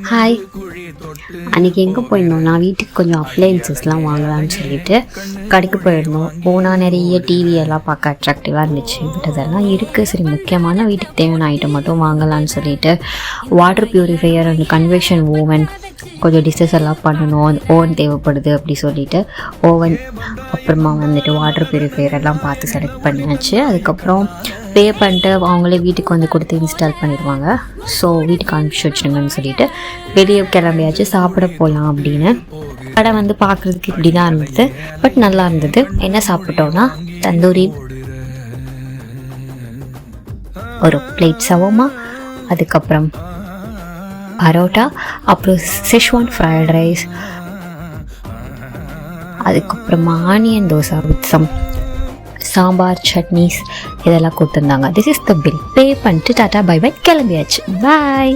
Hi, அன்றைக்கி எங்கே போயிருந்தோம்? நான் வீட்டுக்கு கொஞ்சம் அப்ளையன்சஸ்லாம் வாங்கலாம்னு சொல்லிட்டு கடைக்கு போயிருந்தோம். போனால் நிறைய டிவி எல்லாம் பார்க்க அட்ராக்டிவாக இருந்துச்சு. பட் அதெல்லாம் இருக்குது. சரி, முக்கியமான வீட்டுக்கு தேவையான ஐட்டம் மட்டும் வாங்கலான்னு சொல்லிட்டு water purifier and convection oven, கொஞ்சம் டிஷ்ஷஸ் எல்லாம் பண்ணணும், அந்த ஓவன் தேவைப்படுது அப்படி சொல்லிட்டு ஓவன், அப்புறமா வந்துட்டு வாட்டர் ப்யூரிஃபையர் எல்லாம் பார்த்து செலக்ட் பண்ணியாச்சு. அதுக்கப்புறம் பே பண்ணிட்டு அவங்களே வீட்டுக்கு வந்து கொடுத்து இன்ஸ்டால் பண்ணிடுவாங்க. ஸோ வீட்டுக்கு அனுப்பிச்சி வச்சுடுங்கன்னு சொல்லிட்டு வெளியே கிளம்பியாச்சு. சாப்பிட போகலாம் அப்படின்னு. கடை வந்து பார்க்குறதுக்கு இப்படி தான் இருந்தது, பட் நல்லா இருந்தது. என்ன சாப்பிட்டோன்னா தந்தூரி, ஒரு பிளேட் சவர்மா, அதுக்கப்புறம் பரோட்டா, அப்புறம் செஷ்வான் ஃப்ரைட் ரைஸ், அதுக்கப்புறமா onion dosa with some sambar, chutneys இதெல்லாம் கொடுத்துருந்தாங்க. This is the bill. Pay பண்ணிட்டு டாட்டா பை பை கிளம்பியாச்சு. பாய்.